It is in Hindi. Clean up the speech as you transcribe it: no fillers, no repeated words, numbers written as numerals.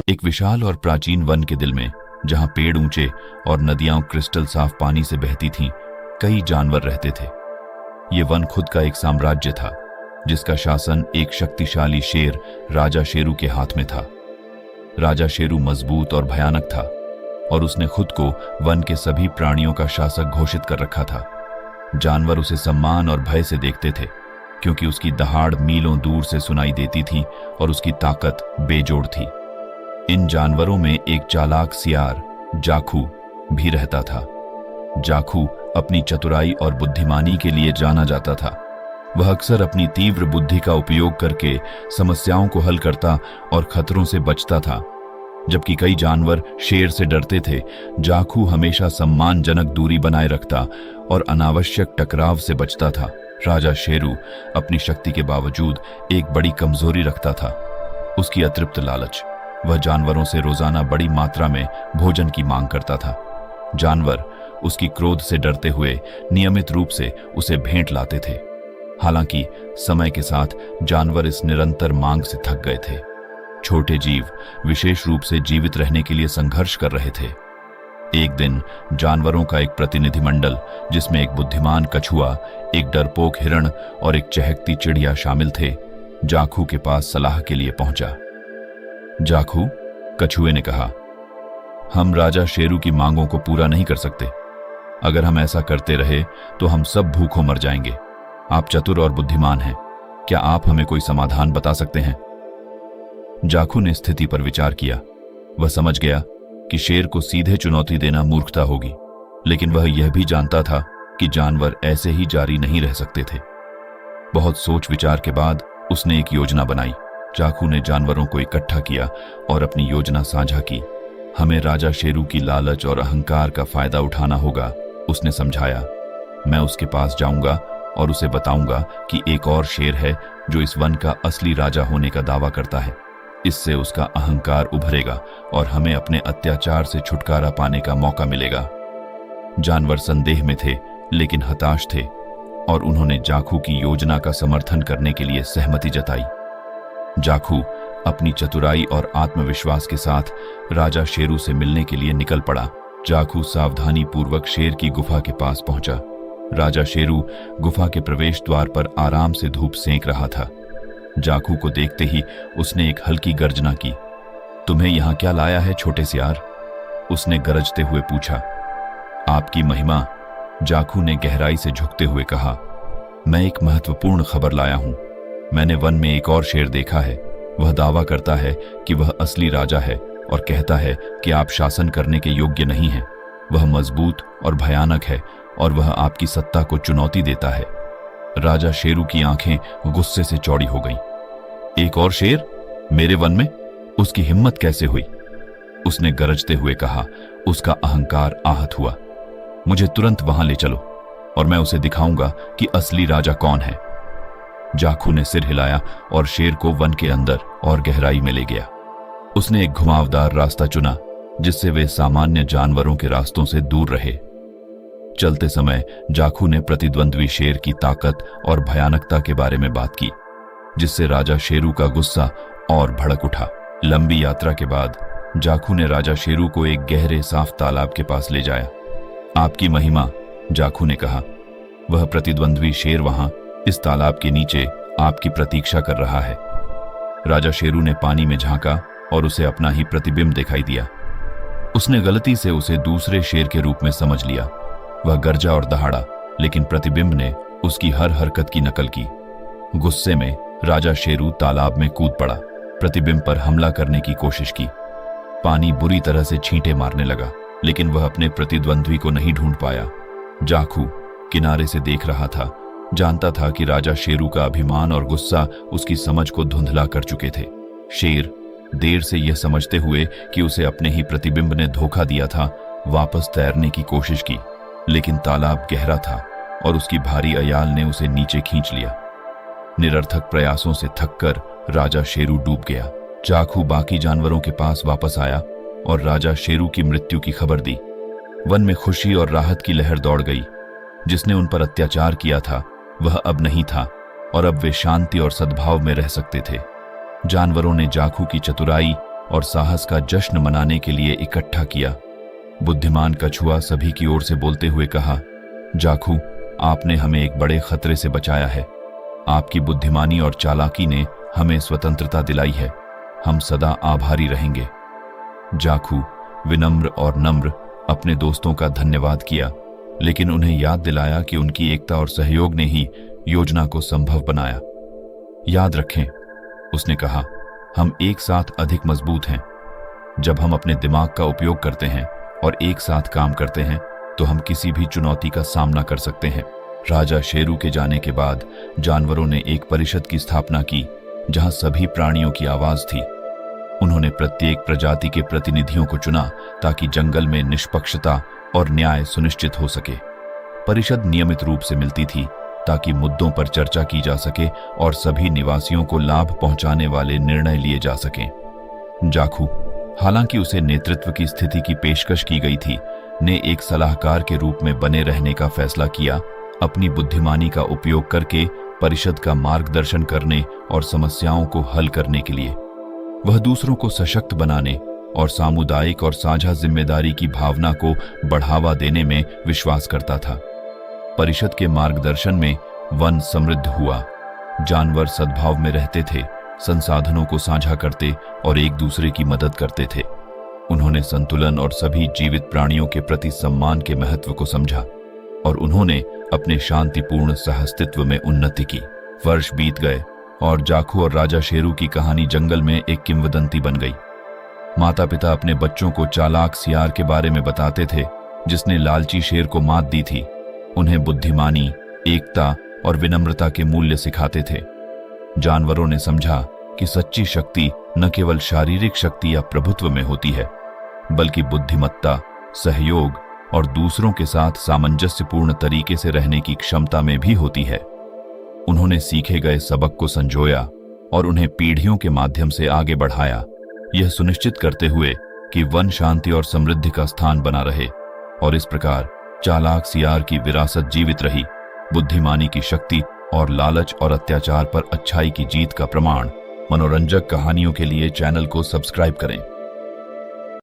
एक विशाल और प्राचीन वन के दिल में, जहां पेड़ ऊंचे और नदियां क्रिस्टल साफ पानी से बहती थीं, कई जानवर रहते थे। ये वन खुद का एक साम्राज्य था, जिसका शासन एक शक्तिशाली शेर राजा शेरू के हाथ में था। राजा शेरू मजबूत और भयानक था, और उसने खुद को वन के सभी प्राणियों का शासक घोषित कर रखा था। जानवर उसे सम्मान और भय से देखते थे, क्योंकि उसकी दहाड़ मीलों दूर से सुनाई देती थी और उसकी ताकत बेजोड़ थी। इन जानवरों में एक चालाक सियार जाखू भी रहता था। जाखू अपनी चतुराई और बुद्धिमानी के लिए जाना जाता था। वह अक्सर अपनी तीव्र बुद्धि का उपयोग करके समस्याओं को हल करता और खतरों से बचता था। जबकि कई जानवर शेर से डरते थे, जाखू हमेशा सम्मानजनक दूरी बनाए रखता और अनावश्यक टकराव से बचता था। राजा शेरू अपनी शक्ति के बावजूद एक बड़ी कमजोरी रखता था, उसकी अतृप्त लालच। वह जानवरों से रोजाना बड़ी मात्रा में भोजन की मांग करता था। जानवर उसकी क्रोध से डरते हुए नियमित रूप से उसे भेंट लाते थे। हालांकि समय के साथ जानवर इस निरंतर मांग से थक गए थे। छोटे जीव विशेष रूप से जीवित रहने के लिए संघर्ष कर रहे थे। एक दिन जानवरों का एक प्रतिनिधिमंडल, जिसमें एक बुद्धिमान कछुआ, एक डरपोक हिरण और एक चहकती चिड़िया शामिल थे, जाखू के पास सलाह के लिए पहुंचा। जाखू, कछुए ने कहा, हम राजा शेरू की मांगों को पूरा नहीं कर सकते। अगर हम ऐसा करते रहे तो हम सब भूखों मर जाएंगे। आप चतुर और बुद्धिमान हैं, क्या आप हमें कोई समाधान बता सकते हैं? जाखू ने स्थिति पर विचार किया। वह समझ गया कि शेर को सीधे चुनौती देना मूर्खता होगी, लेकिन वह यह भी जानता था कि जानवर ऐसे ही जारी नहीं रह सकते थे। बहुत सोच विचार के बाद उसने एक योजना बनाई। जाखू ने जानवरों को इकट्ठा किया और अपनी योजना साझा की। हमें राजा शेरू की लालच और अहंकार का फायदा उठाना होगा, उसने समझाया। मैं उसके पास जाऊंगा और उसे बताऊंगा कि एक और शेर है जो इस वन का असली राजा होने का दावा करता है। इससे उसका अहंकार उभरेगा और हमें अपने अत्याचार से छुटकारा पाने का मौका मिलेगा। जानवर संदेह में थे, लेकिन हताश थे, और उन्होंने जाखू की योजना का समर्थन करने के लिए सहमति जताई। जाखू अपनी चतुराई और आत्मविश्वास के साथ राजा शेरू से मिलने के लिए निकल पड़ा। जाखू सावधानी पूर्वक शेर की गुफा के पास पहुंचा। राजा शेरू गुफा के प्रवेश द्वार पर आराम से धूप सेंक रहा था। जाखू को देखते ही उसने एक हल्की गर्जना की। तुम्हें यहां क्या लाया है छोटे सियार? उसने गरजते हुए पूछा। आपकी महिमा, जाखू ने गहराई से झुकते हुए कहा। मैं एक महत्वपूर्ण खबर लाया हूं। मैंने वन में एक और शेर देखा है। वह दावा करता है कि वह असली राजा है और कहता है कि आप शासन करने के योग्य नहीं हैं। वह मजबूत और भयानक है और वह आपकी सत्ता को चुनौती देता है। राजा शेरू की आंखें गुस्से से चौड़ी हो गईं। एक और शेर मेरे वन में? उसकी हिम्मत कैसे हुई? उसने गरजते हुए कहा। उसका अहंकार आहत हुआ। मुझे तुरंत वहां ले चलो और मैं उसे दिखाऊंगा कि असली राजा कौन है। जाखू ने सिर हिलाया और शेर को वन के अंदर और गहराई में ले गया। उसने एक घुमावदार रास्ता चुना, जिससे वे सामान्य जानवरों के रास्तों से दूर रहे। चलते समय जाखू ने प्रतिद्वंद्वी शेर की ताकत और भयानकता के बारे में बात की, जिससे राजा शेरू का गुस्सा और भड़क उठा। लंबी यात्रा के बाद जाखू ने राजा शेरू को एक गहरे साफ तालाब के पास ले जाया। आपकी महिमा, जाखू ने कहा, वह प्रतिद्वंद्वी शेर वहां इस तालाब के नीचे आपकी प्रतीक्षा कर रहा है। राजा शेरू ने पानी में झांका और उसे अपना ही प्रतिबिंब दिखाई दिया। उसने गलती से उसे दूसरे शेर के रूप में समझ लिया। वह गरजा और दहाड़ा, लेकिन प्रतिबिंब ने उसकी हर हरकत की नकल की। गुस्से में राजा शेरू तालाब में कूद पड़ा, प्रतिबिंब पर हमला करने की कोशिश की। पानी बुरी तरह से छींटे मारने लगा, लेकिन वह अपने प्रतिद्वंद्वी को नहीं ढूंढ पाया। जाखू किनारे से देख रहा था, जानता था कि राजा शेरू का अभिमान और गुस्सा उसकी समझ को धुंधला कर चुके थे। शेर देर से यह समझते हुए कि उसे अपने ही प्रतिबिंब ने धोखा दिया था, वापस तैरने की कोशिश की, लेकिन तालाब गहरा था और उसकी भारी अयाल ने उसे नीचे खींच लिया। निरर्थक प्रयासों से थककर राजा शेरू डूब गया। जाखू बाकी जानवरों के पास वापस आया और राजा शेरू की मृत्यु की खबर दी। वन में खुशी और राहत की लहर दौड़ गई। जिसने उन पर अत्याचार किया था वह अब नहीं था और अब वे शांति और सद्भाव में रह सकते थे। जानवरों ने जाखू की चतुराई, और साहस का जश्न मनाने के लिए इकट्ठा किया। बुद्धिमान कछुआ सभी की ओर से बोलते हुए कहा, जाखू, आपने हमें एक बड़े खतरे से बचाया है। आपकी बुद्धिमानी और चालाकी ने हमें स्वतंत्रता दिलाई है। हम सदा आभारी रहेंगे। जाखू विनम्र और नम्र अपने दोस्तों का धन्यवाद किया, लेकिन उन्हें याद दिलाया कि उनकी एकता और सहयोग ने ही योजना को संभव बनाया। याद रखें, उसने कहा, हम एक साथ अधिक मजबूत हैं। जब हम अपने दिमाग का उपयोग करते हैं और एक साथ काम करते हैं तो हम किसी भी चुनौती का सामना कर सकते हैं। राजा शेरू के जाने के बाद जानवरों ने एक परिषद की स्थापना की जहां सभी प्राणियों की आवाज थी। उन्होंने प्रत्येक प्रजाति के प्रतिनिधियों को चुना ताकि जंगल में निष्पक्षता और न्याय सुनिश्चित हो सके। परिषद नियमित रूप से मिलती थी ताकि मुद्दों पर चर्चा की जा सके और सभी निवासियों को लाभ पहुंचाने वाले निर्णय लिए जा सकें। जाखू, हालांकि उसे नेतृत्व की स्थिति की पेशकश की गई थी, ने एक सलाहकार के रूप में बने रहने का फैसला किया, अपनी बुद्धिमानी का उपयोग करके परिषद का मार्गदर्शन करने और समस्याओं को हल करने के लिए। वह दूसरों को सशक्त बनाने और सामुदायिक और साझा जिम्मेदारी की भावना को बढ़ावा देने में विश्वास करता था। परिषद के मार्गदर्शन में वन समृद्ध हुआ, जानवर सद्भाव में रहते थे, संसाधनों को साझा करते और एक दूसरे की मदद करते थे। उन्होंने संतुलन और सभी जीवित प्राणियों के प्रति सम्मान के महत्व को समझा और उन्होंने अपने शांतिपूर्ण सहअस्तित्व में उन्नति की। वर्ष बीत गए और जाखू और राजा शेरू की कहानी जंगल में एक किंवदंती बन गई। माता पिता अपने बच्चों को चालाक सियार के बारे में बताते थे जिसने लालची शेर को मात दी थी। उन्हें बुद्धिमानी, एकता और विनम्रता के मूल्य सिखाते थे। जानवरों ने समझा कि सच्ची शक्ति न केवल शारीरिक शक्ति या प्रभुत्व में होती है, बल्कि बुद्धिमत्ता, सहयोग और दूसरों के साथ सामंजस्यपूर्ण तरीके से रहने की क्षमता में भी होती है। उन्होंने सीखे गए सबक को संजोया और उन्हें पीढ़ियों के माध्यम से आगे बढ़ाया, यह सुनिश्चित करते हुए कि वन शांति और समृद्धि का स्थान बना रहे। और इस प्रकार चालाक सियार की विरासत जीवित रही, बुद्धिमानी की शक्ति और लालच और अत्याचार पर अच्छाई की जीत का प्रमाण। मनोरंजक कहानियों के लिए चैनल को सब्सक्राइब करें।